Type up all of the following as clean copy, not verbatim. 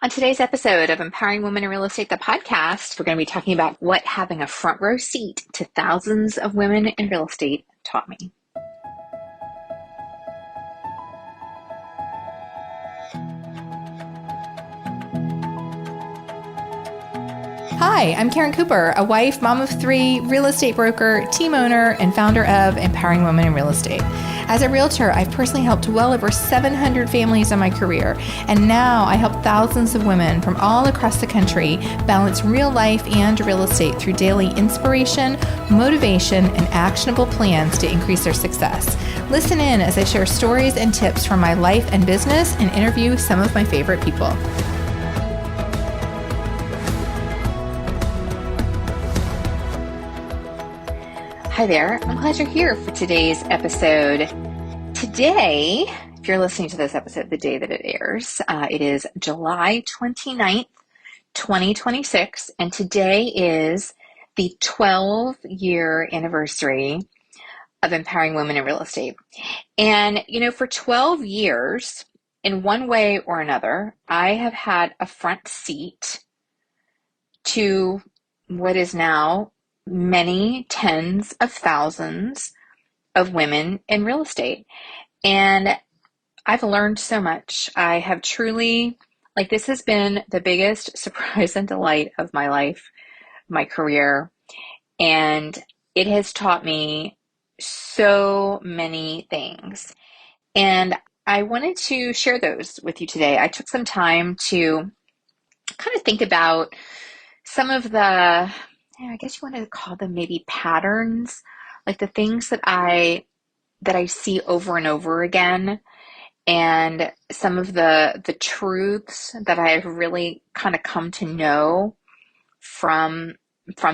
On today's episode of Empowering Women in Real Estate, the podcast, we're going to be talking about what having a front row seat to thousands of women in real estate taught me. Hi, I'm Karen Cooper, a wife, mom of three, real estate broker, team owner, and founder of Empowering Women in Real Estate. As a realtor, I've personally helped well over 700 families in my career, and now I help thousands of women from all across the country balance real life and real estate through daily inspiration, motivation, and actionable plans to increase their success. Listen in as I share stories and tips from my life and business and interview some of my favorite people. Hi there. I'm glad you're here for today's episode. Today, if you're listening to this episode the day that it airs, it is July 29th, 2026, and today is the 12-year anniversary of Empowering Women in Real Estate. And, for 12 years, in one way or another, I have had a front seat to what is now many tens of thousands of women in real estate. And I've learned so much. I have truly, this has been the biggest surprise and delight of my life, my career. And it has taught me so many things. And I wanted to share those with you today. I took some time to kind of think about some of the, I guess you want to call them maybe patterns, like the things that I see over and over again, and some of the truths that I've really kind of come to know from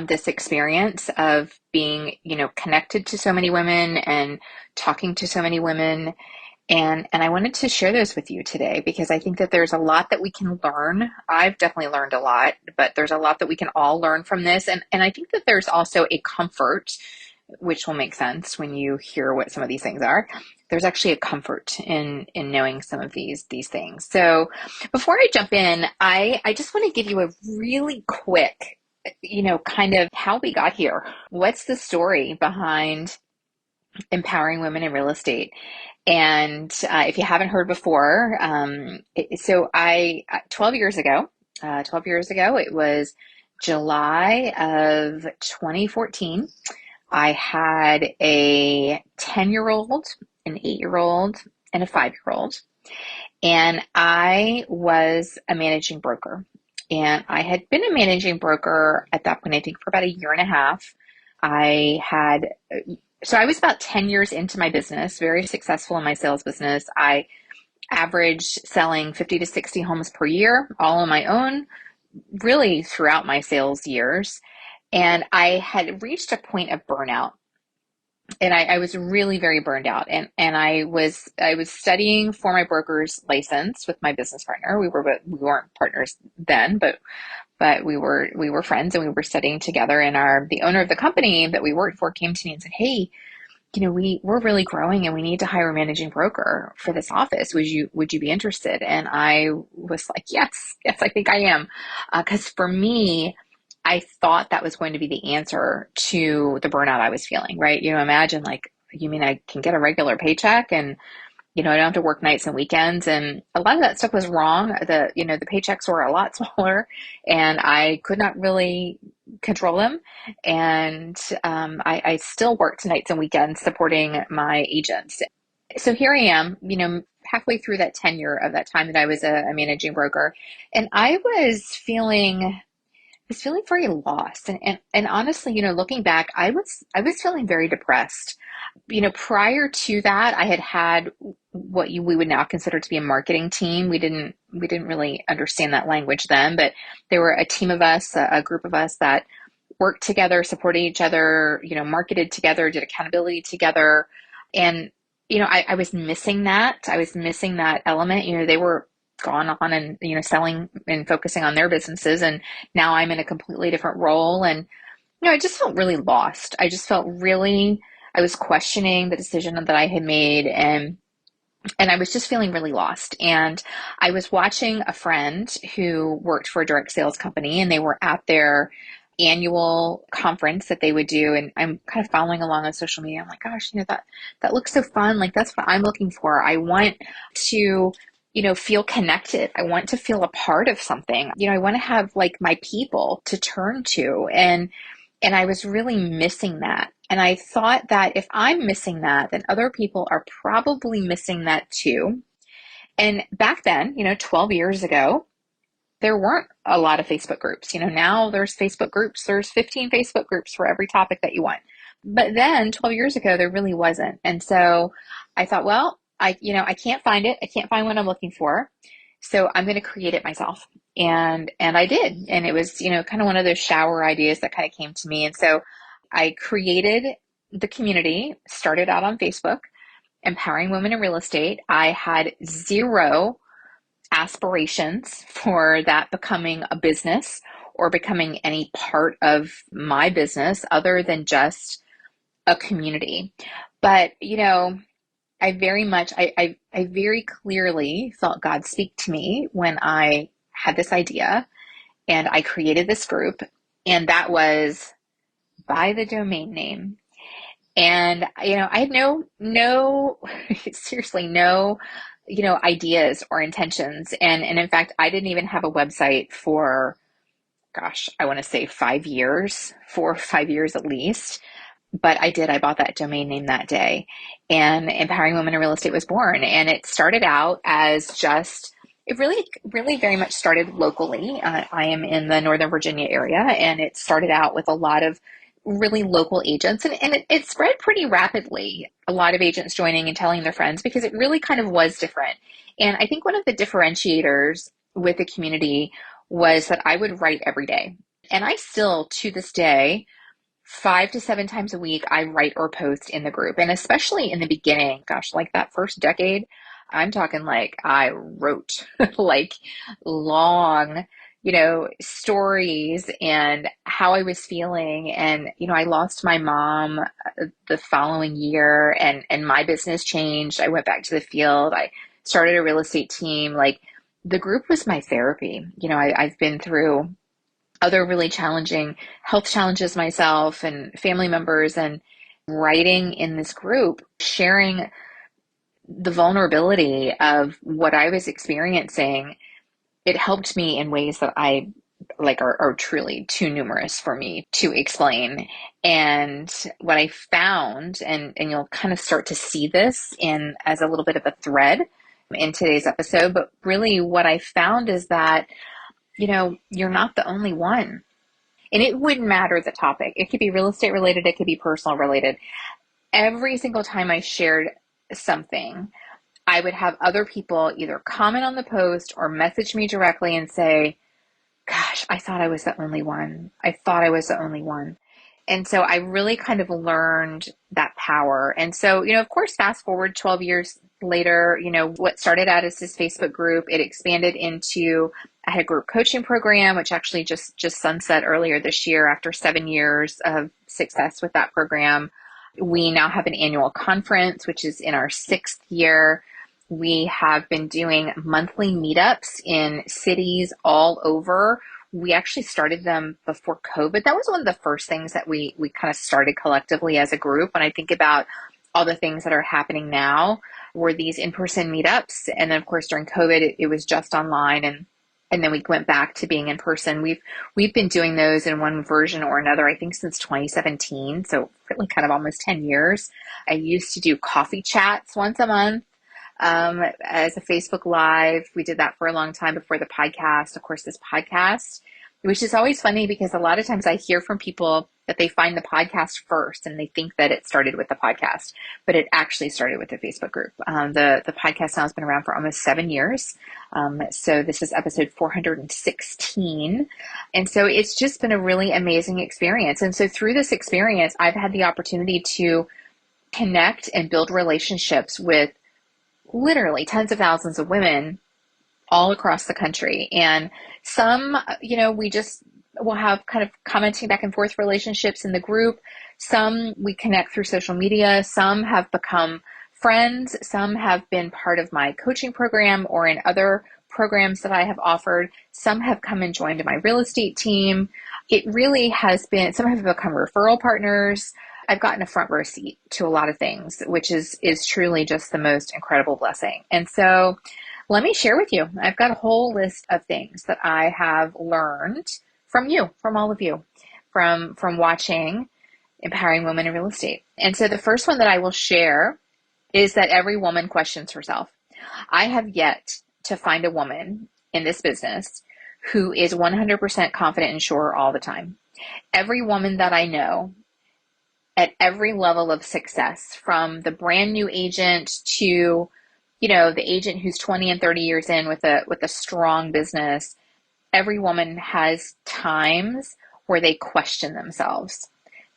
this experience of being, connected to so many women and talking to so many women. And I wanted to share those with you today because I think that there's a lot that we can learn. I've definitely learned a lot, but there's a lot that we can all learn from this. And I think that there's also a comfort, which will make sense when you hear what some of these things are. There's actually a comfort in knowing some of these things. So before I jump in, I just want to give you a really quick, kind of how we got here. What's the story behind Empowering Women in Real Estate? And if you haven't heard before, 12 years ago, it was July of 2014. I had a 10-year-old, an 8-year-old, and a 5-year-old. And I was a managing broker. And I had been a managing broker at that point, I think, for about a year and a half. So I was about 10 years into my business, very successful in my sales business. I averaged selling 50 to 60 homes per year, all on my own, really throughout my sales years. And I had reached a point of burnout. And I was really very burned out. And I was studying for my broker's license with my business partner. We weren't partners then, but we were friends and we were studying together. And the owner of the company that we worked for came to me and said, "Hey, we're really growing and we need to hire a managing broker for this office. Would you be interested?" And I was like, yes, I think I am. Because for me, I thought that was going to be the answer to the burnout I was feeling, right? Imagine you mean I can get a regular paycheck and I don't have to work nights and weekends. And a lot of that stuff was wrong. The paychecks were a lot smaller and I could not really control them. And I still worked nights and weekends supporting my agents. So here I am, halfway through that tenure of that time that I was a managing broker. And I was feeling very lost. And honestly, looking back, I was feeling very depressed. Prior to that, I had what we would now consider to be a marketing team. We didn't really understand that language then, but there were a team of us, a group of us that worked together, supported each other, marketed together, did accountability together. And, I was missing that. I was missing that element. They were gone on and, selling and focusing on their businesses. And now I'm in a completely different role. And, I just felt really lost. I was questioning the decision that I had made. And And I was just feeling really lost. And I was watching a friend who worked for a direct sales company, and they were at their annual conference that they would do. And I'm kind of following along on social media. I'm like, gosh, that looks so fun. Like, that's what I'm looking for. I want to, feel connected. I want to feel a part of something. I want to have like my people to turn to. And I was really missing that. And I thought that if I'm missing that, then other people are probably missing that too. And back then, 12 years ago, there weren't a lot of Facebook groups. Now there's Facebook groups, there's 15 Facebook groups for every topic that you want. But then 12 years ago, there really wasn't. And so I thought, well, I can't find it. I can't find what I'm looking for. So I'm going to create it myself. And I did. And it was, kind of one of those shower ideas that kind of came to me. And so I created the community, started out on Facebook, Empowering Women in Real Estate. I had zero aspirations for that becoming a business or becoming any part of my business other than just a community. But, I very much, I very clearly felt God speak to me when I had this idea and I created this group, and that was Buy the Domain Name. And, I had no, seriously, no, ideas or intentions. And in fact, I didn't even have a website for, gosh, I want to say 5 years, 4 or 5 years at least. But I did. I bought that domain name that day, and Empowering Women in Real Estate was born. And it started out as it really, really very much started locally. I am in the Northern Virginia area, and it started out with a lot of really local agents, and it spread pretty rapidly. A lot of agents joining and telling their friends, because it really kind of was different. And I think one of the differentiators with the community was that I would write every day. And I still, to this day, 5 to 7 times a week, I write or post in the group. And especially in the beginning, gosh, like that first decade, I'm talking like I wrote like long, stories and how I was feeling. And, I lost my mom the following year, and my business changed. I went back to the field. I started a real estate team. Like, the group was my therapy. I've been through other really challenging health challenges myself and family members, and writing in this group, sharing the vulnerability of what I was experiencing, it helped me in ways that I like are truly too numerous for me to explain. And what I found, and you'll kind of start to see this in as a little bit of a thread in today's episode, but really what I found is that you're not the only one. And it wouldn't matter the topic. It could be real estate related. It could be personal related. Every single time I shared something, I would have other people either comment on the post or message me directly and say, gosh, I thought I was the only one. I thought I was the only one. And so I really kind of learned that power. And so, of course, fast forward 12 years later, what started out as this Facebook group, it expanded into, I had a group coaching program, which actually just sunset earlier this year after 7 years of success with that program. We now have an annual conference, which is in our 6th year. We have been doing monthly meetups in cities all over. We actually started them before COVID. That was one of the first things that we kind of started collectively as a group. When I think about all the things that are happening now, were these in-person meetups. And then of course during COVID, it was just online, and then we went back to being in person. We've been doing those in one version or another, I think since 2017. So really kind of almost 10 years. I used to do coffee chats once a month. As a Facebook Live. We did that for a long time before the podcast. Of course, this podcast, which is always funny because a lot of times I hear from people that they find the podcast first and they think that it started with the podcast, but it actually started with the Facebook group. The podcast now has been around for almost 7 years. So this is episode 416. And so it's just been a really amazing experience. And so through this experience, I've had the opportunity to connect and build relationships with literally tens of thousands of women all across the country. And some, we just will have kind of commenting back and forth relationships in the group. Some we connect through social media. Some have become friends. Some have been part of my coaching program or in other programs that I have offered. Some have come and joined my real estate team. It really has been, some have become referral partners. I've gotten a front row seat to a lot of things, which is truly just the most incredible blessing. And so let me share with you. I've got a whole list of things that I have learned from you, from all of you, from watching Empowering Women in Real Estate. And so the first one that I will share is that every woman questions herself. I have yet to find a woman in this business who is 100% confident and sure all the time. Every woman that I know at every level of success, from the brand new agent to, the agent who's 20 and 30 years in with a strong business, every woman has times where they question themselves.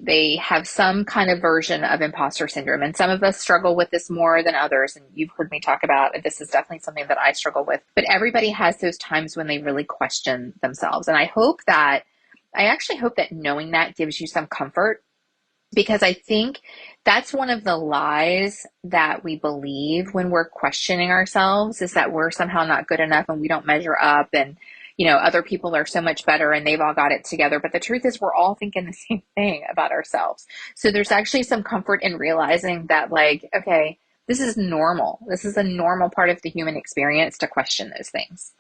They have some kind of version of imposter syndrome. And some of us struggle with this more than others. And you've heard me talk about it. This is definitely something that I struggle with. But everybody has those times when they really question themselves. And I actually hope that knowing that gives you some comfort, because I think that's one of the lies that we believe when we're questioning ourselves, is that we're somehow not good enough and we don't measure up, and other people are so much better and they've all got it together. But the truth is, we're all thinking the same thing about ourselves. So there's actually some comfort in realizing that, okay, this is normal. This is a normal part of the human experience to question those things.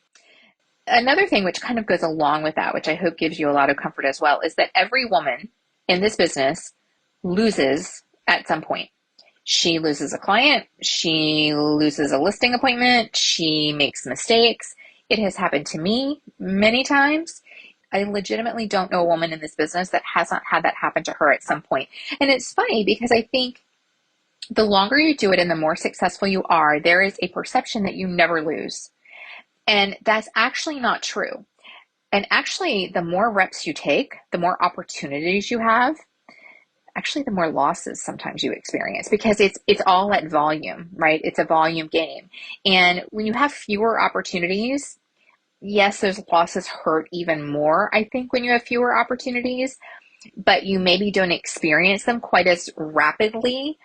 Another thing which kind of goes along with that, which I hope gives you a lot of comfort as well, is that every woman in this business loses at some point. She loses a client. She loses a listing appointment. She makes mistakes. It has happened to me many times. I legitimately don't know a woman in this business that has not had that happen to her at some point. And it's funny because I think the longer you do it and the more successful you are, there is a perception that you never lose. And that's actually not true. And actually, the more reps you take, the more opportunities you have, actually the more losses sometimes you experience, because it's all at volume, right? It's a volume game. And when you have fewer opportunities, yes, those losses hurt even more, I think, when you have fewer opportunities, but you maybe don't experience them quite as rapidly.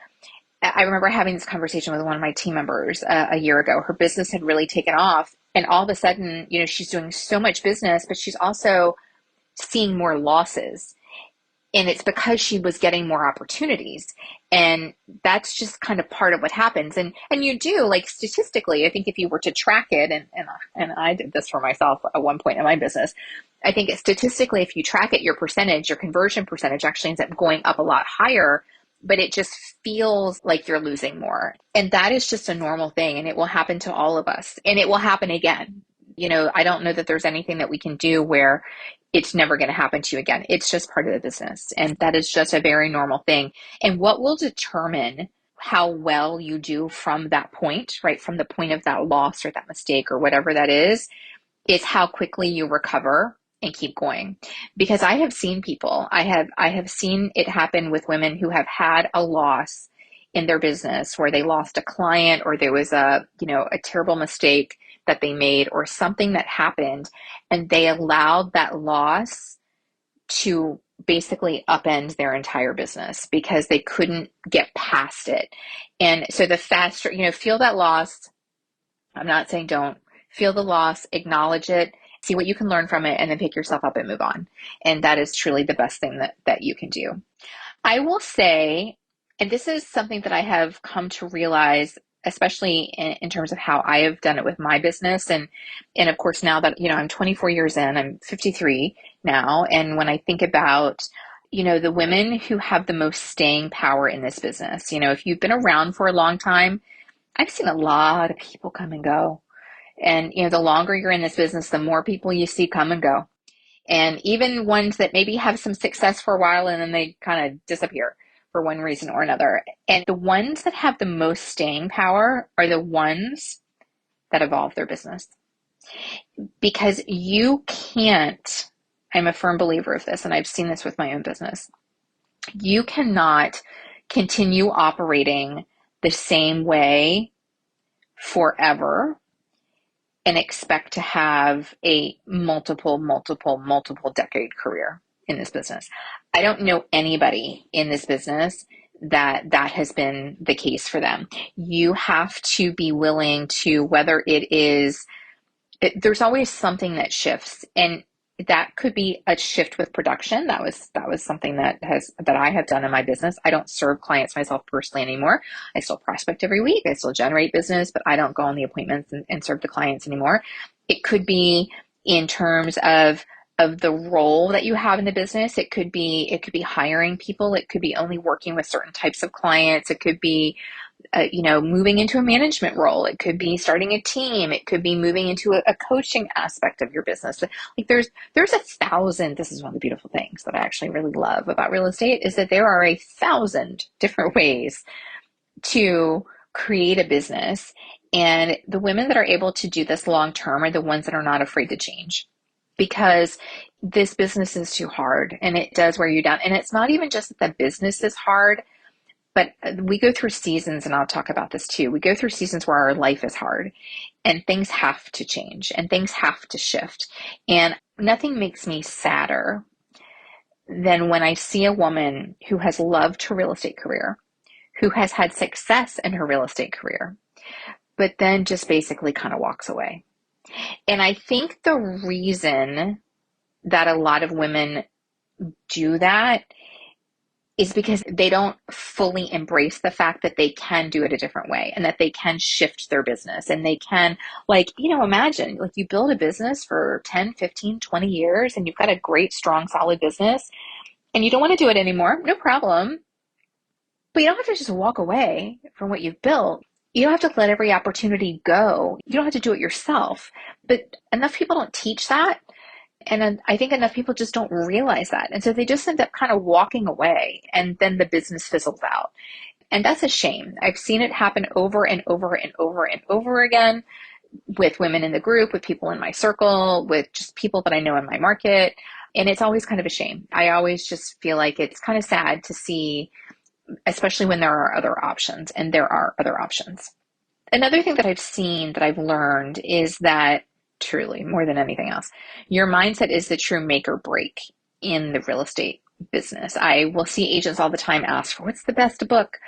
I remember having this conversation with one of my team members a year ago. Her business had really taken off, and all of a sudden, she's doing so much business, but she's also seeing more losses. And it's because she was getting more opportunities. And that's just kind of part of what happens. And you do, statistically, I think if you were to track it, and I did this for myself at one point in my business, I think statistically, if you track it, your conversion percentage actually ends up going up a lot higher, but it just feels like you're losing more. And that is just a normal thing. And it will happen to all of us. And it will happen again. I don't know that there's anything that we can do where it's never going to happen to you again. It's just part of the business. And that is just a very normal thing. And what will determine how well you do from that point, right? From the point of that loss or that mistake or whatever that is how quickly you recover and keep going. Because I have seen people, I have seen it happen with women who have had a loss in their business where they lost a client, or there was a terrible mistake that they made, or something that happened, and they allowed that loss to basically upend their entire business because they couldn't get past it. And so the faster, feel that loss. I'm not saying don't. Feel the loss, acknowledge it, see what you can learn from it, and then pick yourself up and move on. And that is truly the best thing that you can do. I will say, and this is something that I have come to realize, especially in terms of how I have done it with my business. And of course, now that, I'm 24 years in, I'm 53 now. And when I think about, the women who have the most staying power in this business, if you've been around for a long time, I've seen a lot of people come and go. And, the longer you're in this business, the more people you see come and go. And even ones that maybe have some success for a while and then they kind of disappear for one reason or another. And the ones that have the most staying power are the ones that evolve their business. Because you can't, I'm a firm believer of this, and I've seen this with my own business. You cannot continue operating the same way forever and expect to have a multiple decade career in this business. I don't know anybody in this business that has been the case for them. You have to be willing to, whether it is, there's always something that shifts, and that could be a shift with production. That was something that I have done in my business. I don't serve clients myself personally anymore. I still prospect every week. I still generate business, but I don't go on the appointments and serve the clients anymore. It could be in terms of the role that you have in the business. It could be hiring people. It could be only working with certain types of clients. It could be moving into a management role. It could be starting a team. It could be moving into a coaching aspect of your business. Like there's 1,000. This is one of the beautiful things that I actually really love about real estate, is that there are 1,000 different ways to create a business. And the women that are able to do this long term are the ones that are not afraid to change, because this business is too hard and it does wear you down. And it's not even just that the business is hard, but we go through seasons, and I'll talk about this too. We go through seasons where our life is hard and things have to change and things have to shift. And nothing makes me sadder than when I see a woman who has loved her real estate career, who has had success in her real estate career, but then just basically kind of walks away. And I think the reason that a lot of women do that is because they don't fully embrace the fact that they can do it a different way and that they can shift their business, and they can, imagine, you build a business for 10, 15, 20 years and you've got a great, strong, solid business and you don't want to do it anymore. No problem. But you don't have to just walk away from what you've built. You don't have to let every opportunity go. You don't have to do it yourself. But enough people don't teach that. And I think enough people just don't realize that. And so they just end up kind of walking away, and then the business fizzles out. And that's a shame. I've seen it happen over and over and over and over again with women in the group, with people in my circle, with just people that I know in my market. And it's always kind of a shame. I always just feel like it's kind of sad to see, especially when there are other options, and there are other options. Another thing that I've seen, that I've learned, is that truly, more than anything else, your mindset is the true make or break in the real estate business. I will see agents all the time ask for, what's the best book?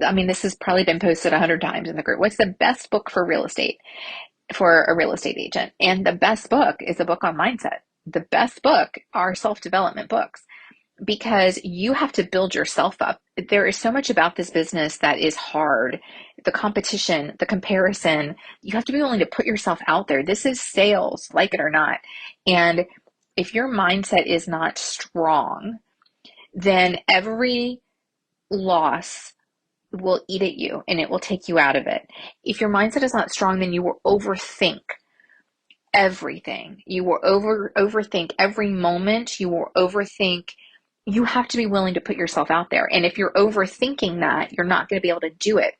I mean, this has probably been posted 100 times in the group. What's the best book for real estate, for a real estate agent? And the best book is a book on mindset. The best book are self-development books, because you have to build yourself up. There is so much about this business that is hard. The competition, the comparison, you have to be willing to put yourself out there. This is sales, like it or not. And if your mindset is not strong, then every loss will eat at you and it will take you out of it. If your mindset is not strong, then you will overthink everything. You will overthink every moment. You will overthink. You have to be willing to put yourself out there. And if you're overthinking that, you're not going to be able to do it.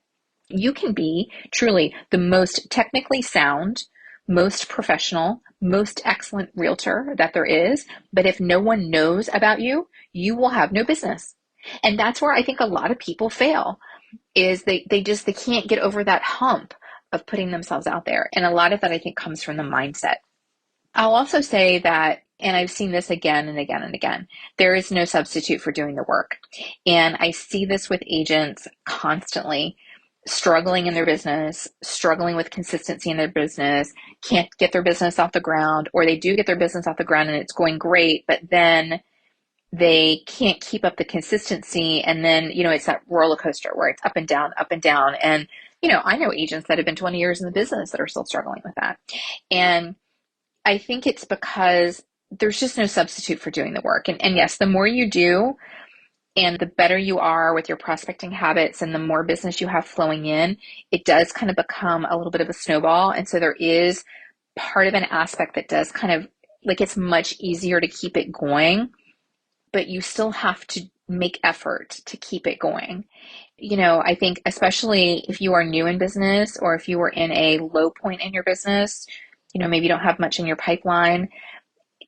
You can be truly the most technically sound, most professional, most excellent realtor that there is. But if no one knows about you, you will have no business. And that's where I think a lot of people fail, is they can't get over that hump of putting themselves out there. And a lot of that, I think, comes from the mindset. I'll also say that, and I've seen this again and again and again, there is no substitute for doing the work. And I see this with agents constantly struggling in their business, struggling with consistency in their business, can't get their business off the ground, or they do get their business off the ground and it's going great, but then they can't keep up the consistency. And then, it's that roller coaster where it's up and down, up and down. And, I know agents that have been 20 years in the business that are still struggling with that. And I think it's because there's just no substitute for doing the work. And yes, the more you do and the better you are with your prospecting habits and the more business you have flowing in, it does kind of become a little bit of a snowball. And so there is part of an aspect that does kind of, it's much easier to keep it going, but you still have to make effort to keep it going. I think especially if you are new in business, or if you are in a low point in your business, maybe you don't have much in your pipeline,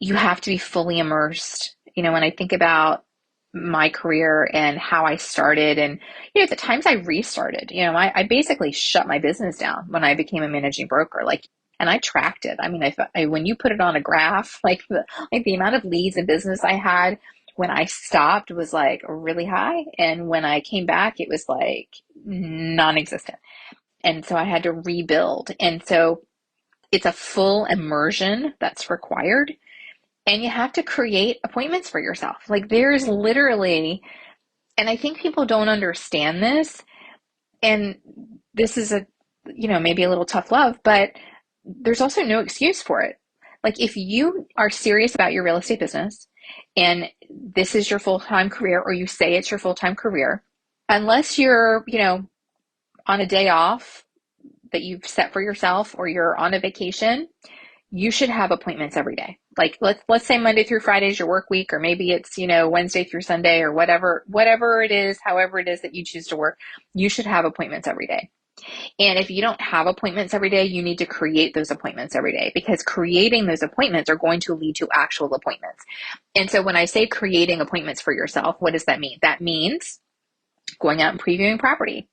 you have to be fully immersed. When I think about my career and how I started, and, the times I restarted, I basically shut my business down when I became a managing broker, and I tracked it. I mean, when you put it on a graph, the amount of leads and business I had when I stopped was like really high. And when I came back, it was like non-existent. And so I had to rebuild. And so it's a full immersion that's required. And you have to create appointments for yourself. Like there's literally, and I think people don't understand this. And this is maybe a little tough love, but there's also no excuse for it. Like if you are serious about your real estate business and this is your full-time career, or you say it's your full-time career, unless you're, on a day off that you've set for yourself or you're on a vacation, you should have appointments every day. Like let's say Monday through Friday is your work week, or maybe it's, Wednesday through Sunday, or whatever it is, however it is that you choose to work, you should have appointments every day. And if you don't have appointments every day, you need to create those appointments every day, because creating those appointments are going to lead to actual appointments. And so when I say creating appointments for yourself, what does that mean? That means going out and previewing property.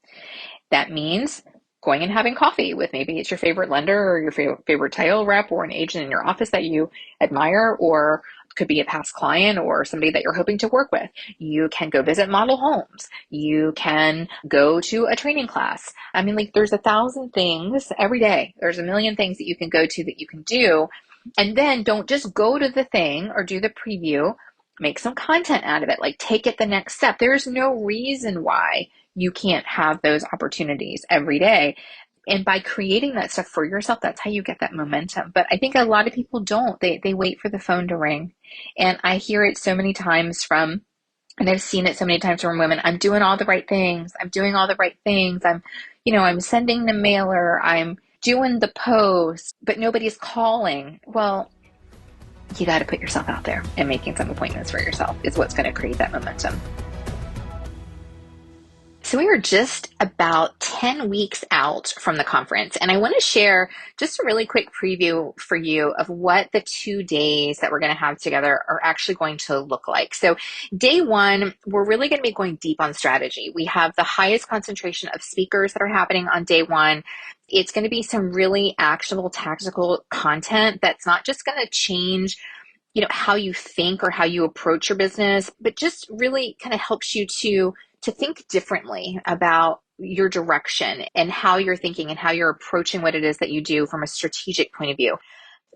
That means going and having coffee with, maybe it's your favorite lender or your favorite title rep or an agent in your office that you admire, or could be a past client or somebody that you're hoping to work with. You can go visit model homes. You can go to a training class. I mean, like there's 1,000 things every day. There's a million things that you can go to that you can do. And then don't just go to the thing or do the preview. Make some content out of it. Like take it the next step. There's no reason why you can't have those opportunities every day. And by creating that stuff for yourself, that's how you get that momentum. But I think a lot of people don't. They wait for the phone to ring. And I hear it so many times and I've seen it so many times from women. I'm doing all the right things. I'm doing all the right things. I'm sending the mailer. I'm doing the post, but nobody's calling. Well, you got to put yourself out there, and making some appointments for yourself is what's going to create that momentum. So we are just about 10 weeks out from the conference, and I want to share just a really quick preview for you of what the 2 days that we're going to have together are actually going to look like. So day one, we're really going to be going deep on strategy. We have the highest concentration of speakers that are happening on day one. It's going to be some really actionable, tactical content that's not just going to change how you think or how you approach your business, but just really kind of helps you to think differently about your direction and how you're thinking and how you're approaching what it is that you do from a strategic point of view.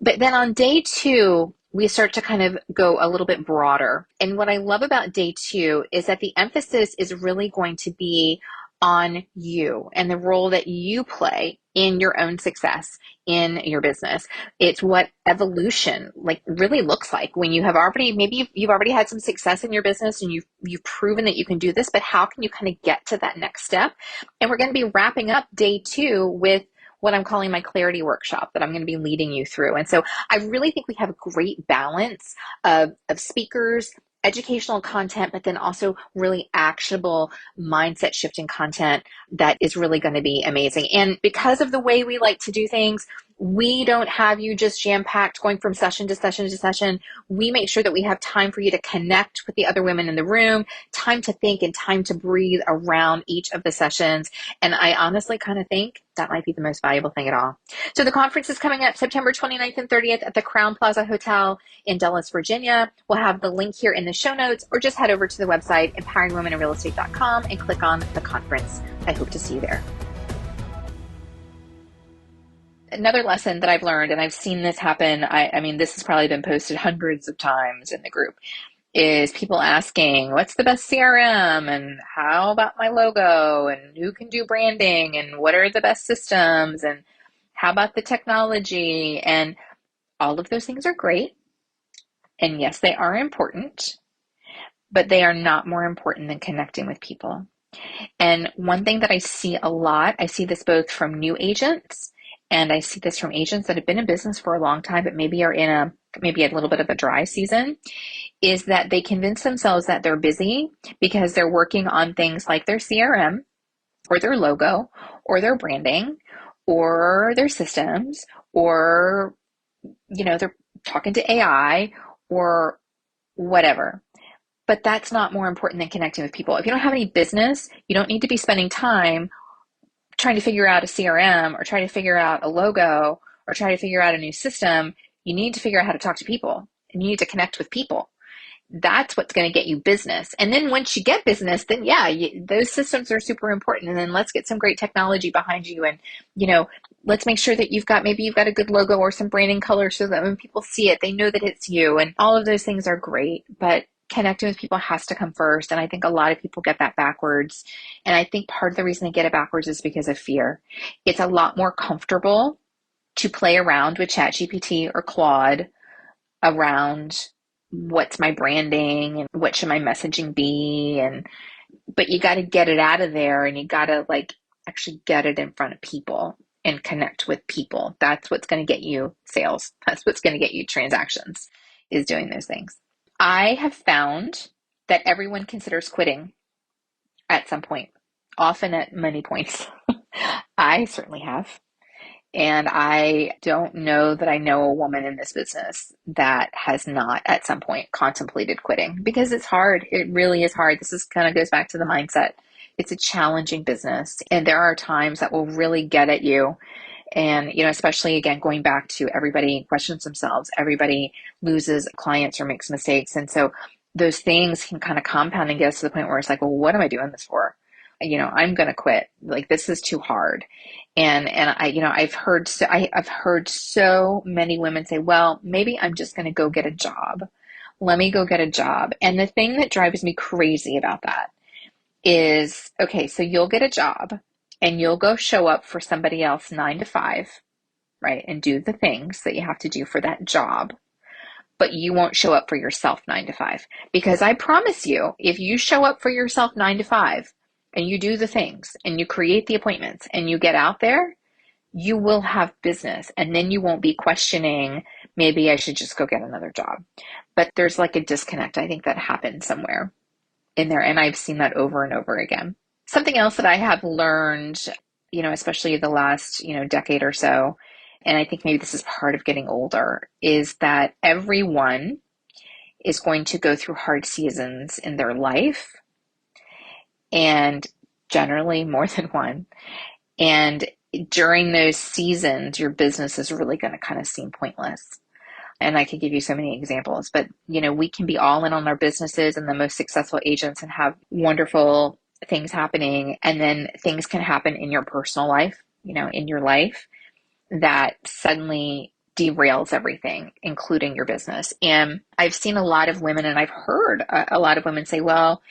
But then on day two, we start to kind of go a little bit broader. And what I love about day two is that the emphasis is really going to be on you and the role that you play in your own success in your business. It's what evolution really looks like when you have already, maybe you've already had some success in your business and you've proven that you can do this, but how can you kind of get to that next step? And we're going to be wrapping up day two with what I'm calling my clarity workshop that I'm going to be leading you through. And so I really think we have a great balance of speakers, educational content, but then also really actionable mindset shifting content that is really going to be amazing. And because of the way we like to do things, we don't have you just jam-packed going from session to session to session. We make sure that we have time for you to connect with the other women in the room, time to think and time to breathe around each of the sessions. And I honestly kind of think that might be the most valuable thing at all. So the conference is coming up September 29th and 30th at the Crown Plaza Hotel in Dulles, Virginia. We'll have the link here in the show notes, or just head over to the website, empoweringwomeninrealestate.com, and click on the conference. I hope to see you there. Another lesson that I've learned, and I've seen this happen, I mean, this has probably been posted hundreds of times in the group, is people asking, what's the best CRM? And how about my logo? And who can do branding? And what are the best systems? And how about the technology? And all of those things are great. And yes, they are important, but they are not more important than connecting with people. And one thing that I see a lot, I see this both from new agents, and I see this from agents that have been in business for a long time, but maybe are in maybe a little bit of a dry season, is that they convince themselves that they're busy because they're working on things like their CRM or their logo or their branding or their systems, or, they're talking to AI or whatever. But that's not more important than connecting with people. If you don't have any business, you don't need to be spending time trying to figure out a CRM or try to figure out a logo or try to figure out a new system. You need to figure out how to talk to people, and you need to connect with people. That's what's going to get you business. And then once you get business, then yeah, those systems are super important. And then let's get some great technology behind you. And, let's make sure that maybe you've got a good logo or some branding color so that when people see it, they know that it's you. And all of those things are great, but connecting with people has to come first. And I think a lot of people get that backwards. And I think part of the reason they get it backwards is because of fear. It's a lot more comfortable to play around with ChatGPT or Claude around what's my branding and what should my messaging be. But you got to get it out of there, and you got to actually get it in front of people and connect with people. That's what's going to get you sales. That's what's going to get you transactions, is doing those things. I have found that everyone considers quitting at some point, often at many points. I certainly have. And I don't know that I know a woman in this business that has not at some point contemplated quitting, because it's hard. It really is hard. This is kind of goes back to the mindset. It's a challenging business, and there are times that will really get at you. And, especially again, going back to everybody questions themselves, everybody loses clients or makes mistakes. And so those things can kind of compound and get us to the point where it's like, well, what am I doing this for? I'm going to quit. This is too hard. And I've heard so many women say, well, maybe I'm just going to go get a job. Let me go get a job. And the thing that drives me crazy about that is, okay, so you'll get a job and you'll go show up for somebody else 9 to 5, right? And do the things that you have to do for that job. But you won't show up for yourself 9 to 5. Because I promise you, if you show up for yourself 9 to 5, and you do the things and you create the appointments and you get out there, you will have business. And then you won't be questioning, maybe I should just go get another job. But there's a disconnect, I think, that happens somewhere in there. And I've seen that over and over again. Something else that I have learned, especially the last, decade or so, and I think maybe this is part of getting older, is that everyone is going to go through hard seasons in their life, and generally more than one. And during those seasons, your business is really going to kind of seem pointless. And I could give you so many examples, but we can be all in on our businesses and the most successful agents and have wonderful things happening. And then things can happen in your personal life, in your life, that suddenly derails everything, including your business. And I've seen a lot of women, and I've heard a lot of women say, well,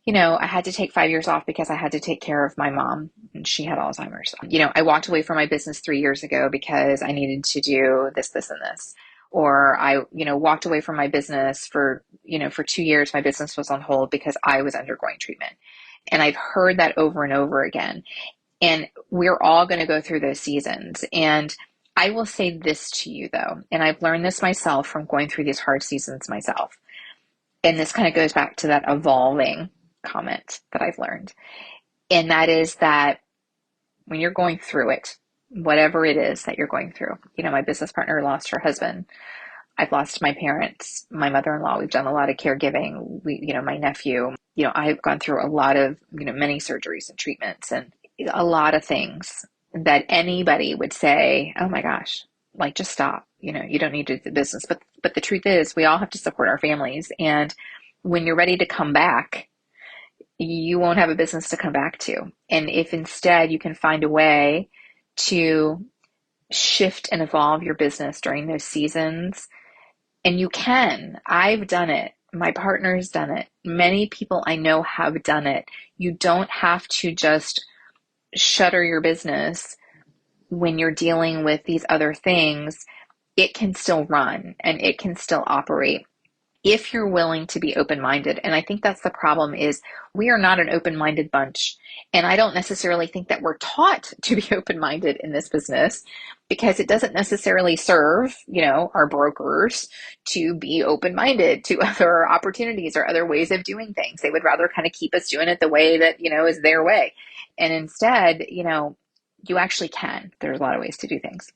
I had to take 5 years off because I had to take care of my mom, and she had Alzheimer's. I walked away from my business 3 years ago because I needed to do this, this, and this. Or I, walked away from my business for 2 years. My business was on hold because I was undergoing treatment. And I've heard that over and over again. And we're all going to go through those seasons. And I will say this to you, though, and I've learned this myself from going through these hard seasons myself. And this kind of goes back to that evolving comment that I've learned. And that is that when you're going through it, whatever it is that you're going through, my business partner lost her husband. I've lost my parents, my mother-in-law. We've done a lot of caregiving. My nephew, I've gone through a lot of, many surgeries and treatments and a lot of things that anybody would say, oh my gosh, just stop. You don't need to do the business. But the truth is, we all have to support our families. And when you're ready to come back, you won't have a business to come back to. And if instead you can find a way to shift and evolve your business during those seasons, and you can, I've done it. My partner's done it. Many people I know have done it. You don't have to just shutter your business when you're dealing with these other things. It can still run and it can still operate if you're willing to be open-minded. And I think that's the problem, is we are not an open-minded bunch. And I don't necessarily think that we're taught to be open-minded in this business, because it doesn't necessarily serve, our brokers to be open-minded to other opportunities or other ways of doing things. They would rather kind of keep us doing it the way that, is their way. And instead, you actually can. There's a lot of ways to do things.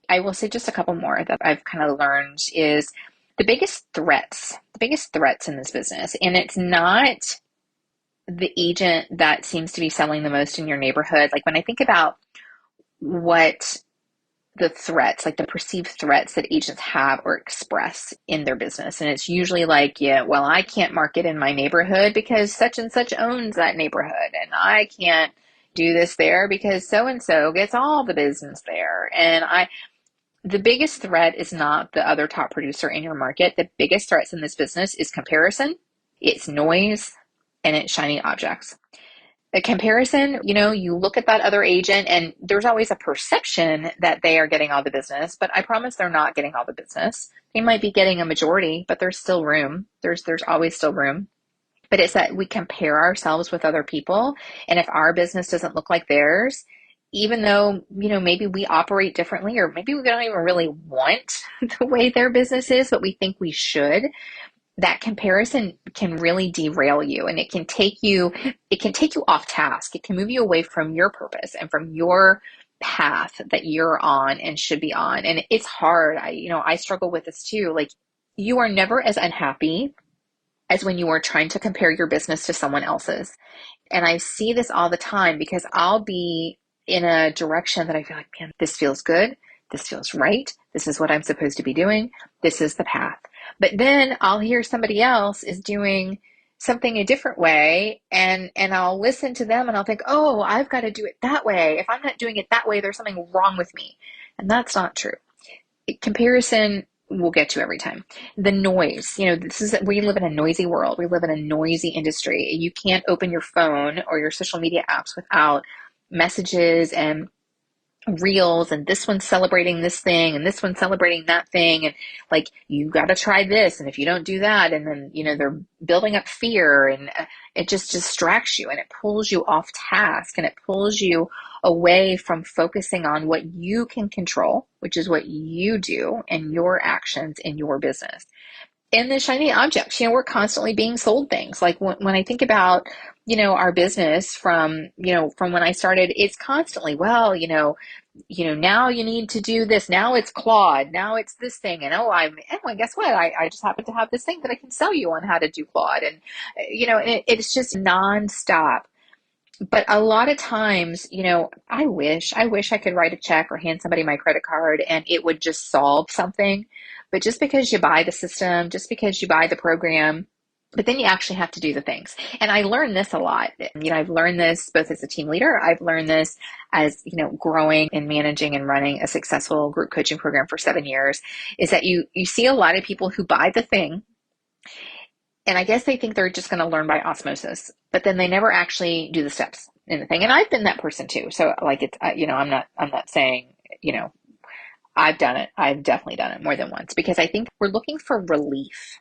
I will say just a couple more that I've kind of learned is the biggest threats in this business. And it's not the agent that seems to be selling the most in your neighborhood. Like when I think about what the threats, like the perceived threats that agents have or express in their business. And it's usually like, yeah, well, I can't market in my neighborhood because such and such owns that neighborhood. And I can't do this there because so and so gets all the business there. The biggest threat is not the other top producer in your market. The biggest threats in this business is comparison, it's noise, and it's shiny objects. A comparison, you look at that other agent and there's always a perception that they are getting all the business, but I promise they're not getting all the business. They might be getting a majority, but there's still room. There's always still room. But it's that we compare ourselves with other people. And if our business doesn't look like theirs, even though, maybe we operate differently, or maybe we don't even really want the way their business is, but we think we should, that comparison can really derail you, and it can take you off task. It can move you away from your purpose and from your path that you're on and should be on. And it's hard. I struggle with this too. Like, you are never as unhappy as when you are trying to compare your business to someone else's. And I see this all the time because I'll be in a direction that I feel like, man, this feels good. This feels right. This is what I'm supposed to be doing. This is the path. But then I'll hear somebody else is doing something a different way, and I'll listen to them and I'll think, oh, I've got to do it that way. If I'm not doing it that way, there's something wrong with me. And that's not true. Comparison will get you every time. The noise, we live in a noisy world. We live in a noisy industry. You can't open your phone or your social media apps without messages and reels, and this one's celebrating this thing and this one's celebrating that thing, and like, you got to try this, and if you don't do that, and then they're building up fear, and it just distracts you, and it pulls you off task, and it pulls you away from focusing on what you can control, which is what you do and your actions in your business. And the shiny objects, we're constantly being sold things. Like, when I think about, our business from when I started, it's constantly, well, now you need to do this. Now it's Claude. Now it's this thing. And and guess what? I just happen to have this thing that I can sell you on how to do Claude. And, it's just nonstop. But a lot of times, I wish I could write a check or hand somebody my credit card and it would just solve something. But just because you buy the system, just because you buy the program, but then you actually have to do the things. And I learned this a lot. I've learned this both as a team leader. I've learned this as, growing and managing and running a successful group coaching program for 7 years, is that you see a lot of people who buy the thing, and I guess they think they're just going to learn by osmosis, but then they never actually do the steps in the thing. And I've been that person too. So like, it's, I'm not saying, I've done it. I've definitely done it more than once, because I think we're looking for relief.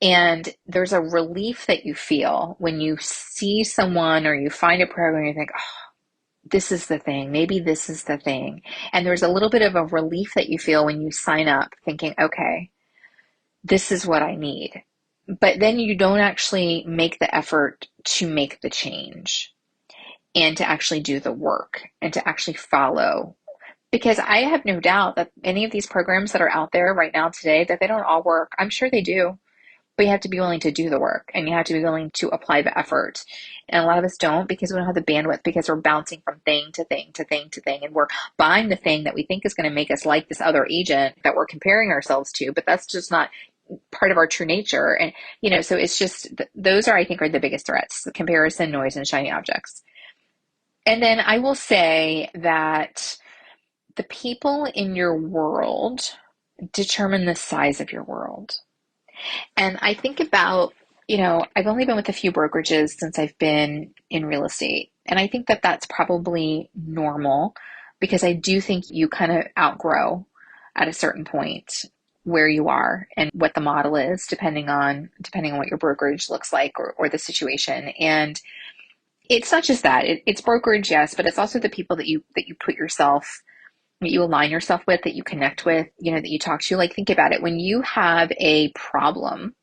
And there's a relief that you feel when you see someone or you find a program and you think, oh, this is the thing. Maybe this is the thing. And there's a little bit of a relief that you feel when you sign up thinking, okay, this is what I need. But then you don't actually make the effort to make the change and to actually do the work and to actually follow. Because I have no doubt that any of these programs that are out there right now today, that they don't all work. I'm sure they do. But you have to be willing to do the work, and you have to be willing to apply the effort. And a lot of us don't, because we don't have the bandwidth, because we're bouncing from thing to thing to thing to thing. And we're buying the thing that we think is going to make us like this other agent that we're comparing ourselves to, but that's just not part of our true nature. And, so it's just, those are, I think, are the biggest threats: the comparison, noise, and shiny objects. And then I will say that the people in your world determine the size of your world. And I think about, I've only been with a few brokerages since I've been in real estate. And I think that that's probably normal, because I do think you kind of outgrow at a certain point where you are and what the model is, depending on what your brokerage looks like, or the situation. And it's not just that. It's brokerage, yes, but it's also the people that you put yourself, that you align yourself with, that you connect with, that you talk to. Like, think about it. When you have a problem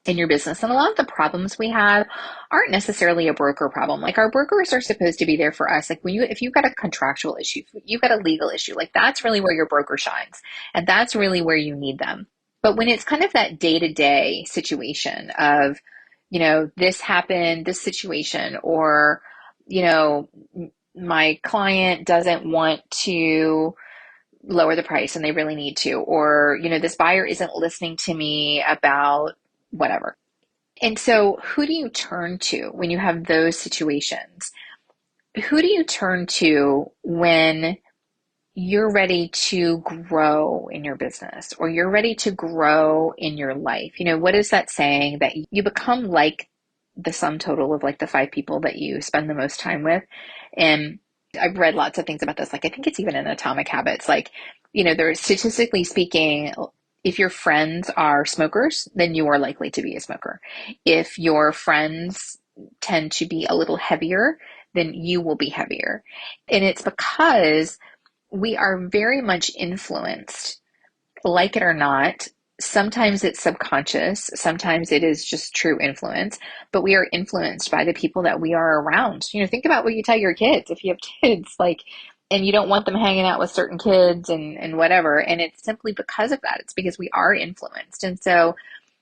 in your business, and a lot of the problems we have aren't necessarily a broker problem. Like, our brokers are supposed to be there for us. Like, if you've got a contractual issue, you've got a legal issue, like, that's really where your broker shines, and that's really where you need them. But when it's kind of that day-to-day situation of, this happened, this situation, or, my client doesn't want to lower the price and they really need to, or, this buyer isn't listening to me about whatever. And so who do you turn to when you have those situations? Who do you turn to when you're ready to grow in your business or you're ready to grow in your life? What is that saying that you become like the sum total of like the 5 people that you spend the most time with? And I've read lots of things about this. Like, I think it's even in Atomic Habits. Like, there's statistically speaking, if your friends are smokers, then you are likely to be a smoker. If your friends tend to be a little heavier, then you will be heavier. And it's because we are very much influenced, like it or not. Sometimes it's subconscious, sometimes it is just true influence, but we are influenced by the people that we are around. Think about what you tell your kids if you have kids, like, and you don't want them hanging out with certain kids and whatever. And it's simply because of that. It's because we are influenced. And so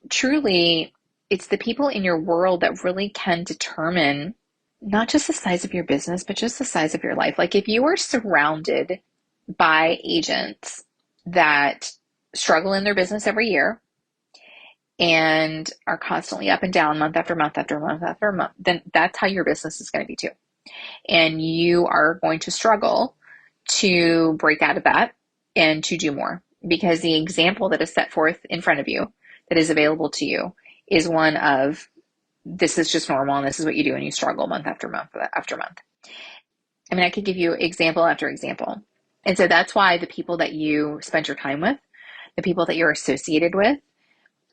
truly, it's the people in your world that really can determine not just the size of your business, but just the size of your life. Like, if you are surrounded by agents that struggle in their business every year and are constantly up and down month after month after month after month, then that's how your business is going to be too. And you are going to struggle to break out of that and to do more, because the example that is set forth in front of you, that is available to you, is one of, this is just normal and this is what you do, and you struggle month after month after month. I mean, I could give you example after example. And so that's why the people that you spend your time with, the people that you're associated with,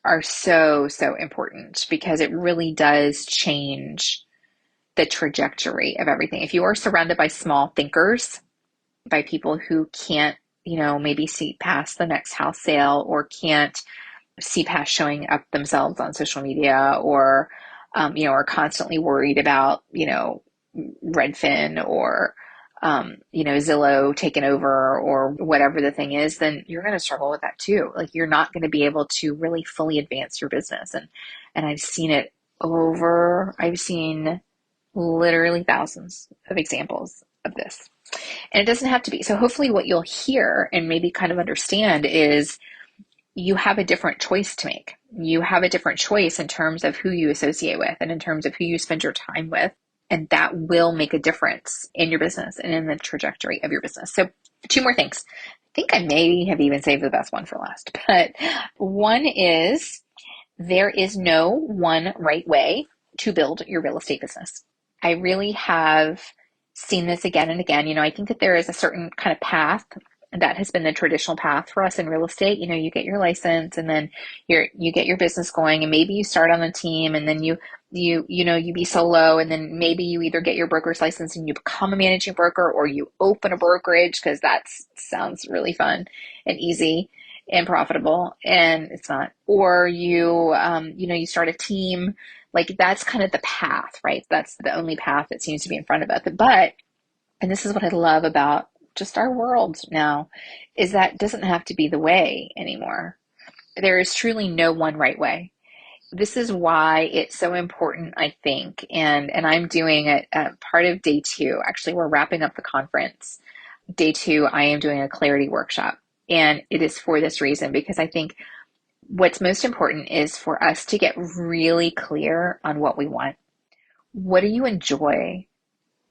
are so, so important, because it really does change the trajectory of everything. If you are surrounded by small thinkers, by people who can't, maybe see past the next house sale, or can't see past showing up themselves on social media, or, are constantly worried about, Redfin or, Zillow taking over, or whatever the thing is, then you're going to struggle with that too. Like, you're not going to be able to really fully advance your business. And I've seen it I've seen literally thousands of examples of this. And it doesn't have to be. So hopefully what you'll hear and maybe kind of understand is you have a different choice to make. You have a different choice in terms of who you associate with and in terms of who you spend your time with. And that will make a difference in your business and in the trajectory of your business. So 2 more things. I think I may have even saved the best one for last. But one is, there is no one right way to build your real estate business. I really have seen this again and again. I think that there is a certain kind of path that has been the traditional path for us in real estate. You get your license, and then you get your business going, and maybe you start on a team, and then you be solo, and then maybe you either get your broker's license and you become a managing broker, or you open a brokerage, because that sounds really fun and easy and profitable, and it's not. Or you start a team. Like, that's kind of the path, right? That's the only path that seems to be in front of us. But, and this is what I love about just our world now, is that doesn't have to be the way anymore. There is truly no one right way. This is why it's so important, I think. And I'm doing it part of day 2. Actually, we're wrapping up the conference. Day 2, I am doing a clarity workshop. And it is for this reason, because I think what's most important is for us to get really clear on what we want. What do you enjoy?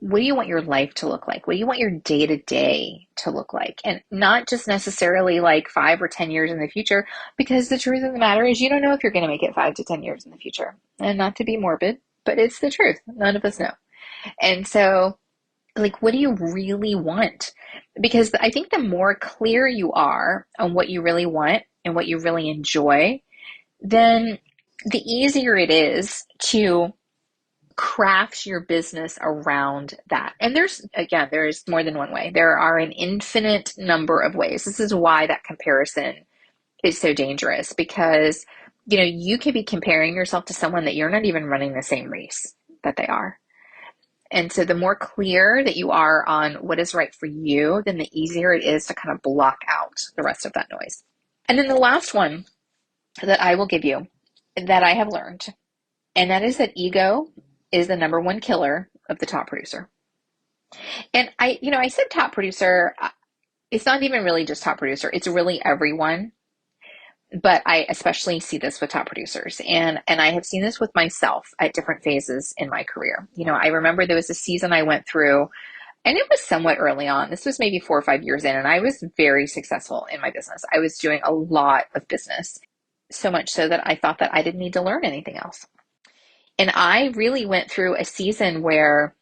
What do you want your life to look like? What do you want your day-to-day to look like? And not just necessarily like 5 or 10 years in the future, because the truth of the matter is, you don't know if you're going to make it 5 to 10 years in the future. And not to be morbid, but it's the truth. None of us know. And so, like, what do you really want? Because I think the more clear you are on what you really want and what you really enjoy, then the easier it is to craft your business around that. And there's more than one way. There are an infinite number of ways. This is why that comparison is so dangerous, because, you could be comparing yourself to someone that you're not even running the same race that they are. And so the more clear that you are on what is right for you, then the easier it is to kind of block out the rest of that noise. And then the last one that I will give you that I have learned, and that is that ego is the number one killer of the top producer. And I said top producer. It's not even really just top producer. It's really everyone. But I especially see this with top producers. And I have seen this with myself at different phases in my career. I remember there was a season I went through, and it was somewhat early on. This was maybe 4 or 5 years in, and I was very successful in my business. I was doing a lot of business, so much so that I thought that I didn't need to learn anything else. And I really went through a season where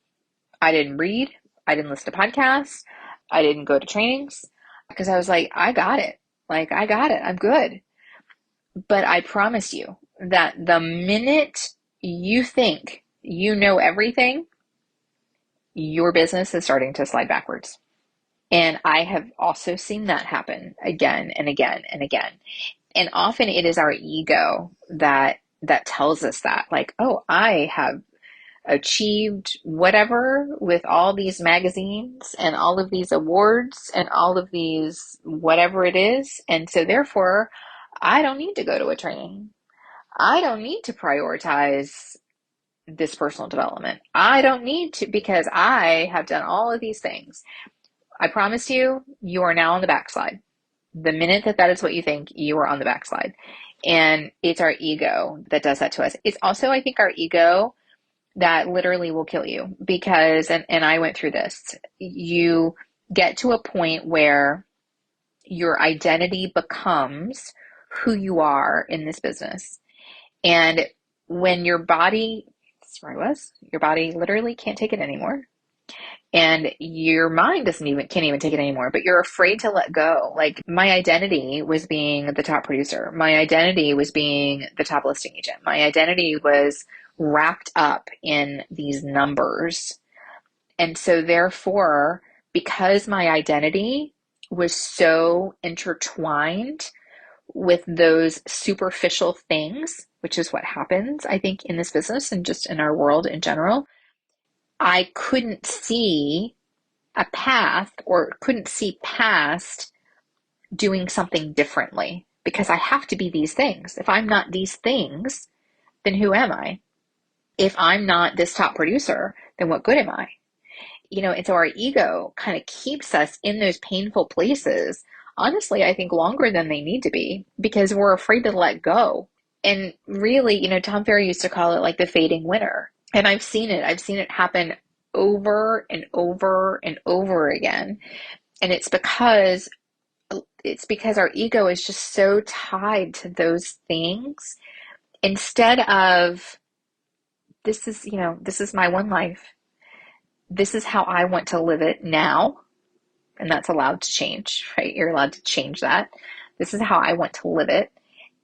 I didn't read, I didn't listen to podcasts, I didn't go to trainings because I was like, I got it. Like, I got it. I'm good. But I promise you that the minute you think you know everything, your business is starting to slide backwards. And I have also seen that happen again and again and again. And often it is our ego that tells us that, like, oh, I have achieved whatever with all these magazines and all of these awards and all of these whatever it is. And so therefore, I don't need to go to a training. I don't need to prioritize this personal development. I don't need to because I have done all of these things. I promise you, you are now on the backslide. The minute that that is what you think, you are on the backslide. And it's our ego that does that to us. It's also, I think, our ego that literally will kill you because, and I went through this, you get to a point where your identity becomes who you are in this business. And when your body, that's where I was, your body literally can't take it anymore. And your mind can't even take it anymore, but you're afraid to let go. Like, my identity was being the top producer. My identity was being the top listing agent. My identity was wrapped up in these numbers. And so therefore, because my identity was so intertwined with those superficial things, which is what happens, I think, in this business and just in our world in general, I couldn't see a path or couldn't see past doing something differently because I have to be these things. If I'm not these things, then who am I? If I'm not this top producer, then what good am I? And so our ego kind of keeps us in those painful places, honestly, I think longer than they need to be because we're afraid to let go. And really, Tom Ferry used to call it like the fading winter. And I've seen it. I've seen it happen over and over and over again. And it's because our ego is just so tied to those things instead of this is my one life. This is how I want to live it now. And that's allowed to change, right? You're allowed to change that. This is how I want to live it.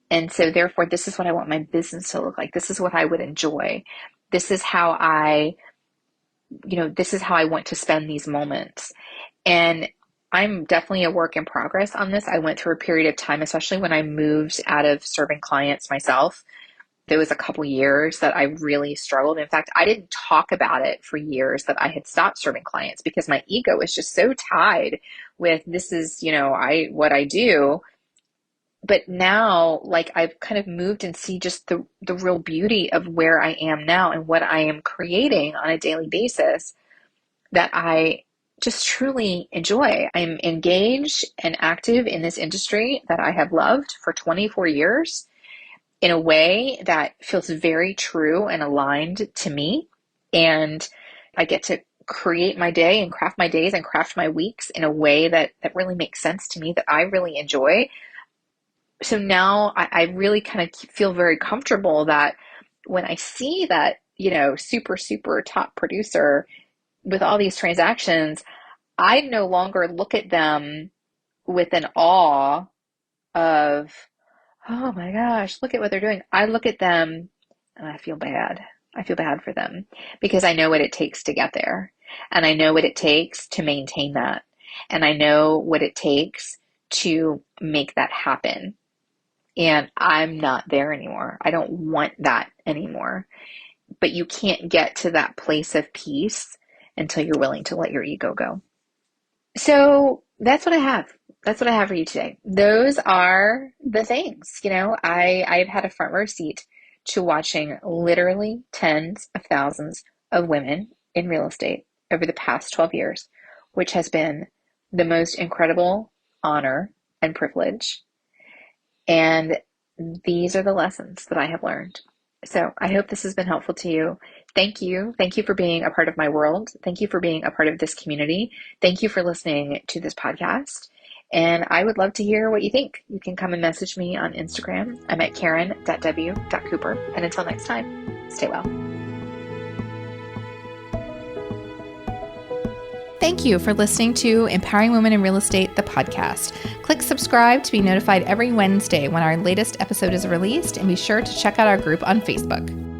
And so therefore, this is what I want my business to look like. This is what I would enjoy. This is how I want to spend these moments. And I'm definitely a work in progress on this. I went through a period of time, especially when I moved out of serving clients myself. There was a couple years that I really struggled. In fact, I didn't talk about it for years that I had stopped serving clients because my ego was just so tied with this is, what I do. But now, like, I've kind of moved and see just the real beauty of where I am now and what I am creating on a daily basis that I just truly enjoy. I'm engaged and active in this industry that I have loved for 24 years in a way that feels very true and aligned to me. And I get to create my day and craft my days and craft my weeks in a way that really makes sense to me, that I really enjoy. So now I really kind of feel very comfortable that when I see that, super, super top producer with all these transactions, I no longer look at them with an awe of, oh my gosh, look at what they're doing. I look at them and I feel bad. I feel bad for them because I know what it takes to get there. And I know what it takes to maintain that. And I know what it takes to make that happen. And I'm not there anymore. I don't want that anymore. But you can't get to that place of peace until you're willing to let your ego go. So that's what I have. That's what I have for you today. Those are the things. I've had a front row seat to watching literally tens of thousands of women in real estate over the past 12 years, which has been the most incredible honor and privilege. And these are the lessons that I have learned. So I hope this has been helpful to you. Thank you. Thank you for being a part of my world. Thank you for being a part of this community. Thank you for listening to this podcast. And I would love to hear what you think. You can come and message me on Instagram. I'm at karen.w.cooper. And until next time, stay well. Thank you for listening to Empowering Women in Real Estate, the podcast. Click subscribe to be notified every Wednesday when our latest episode is released, and be sure to check out our group on Facebook.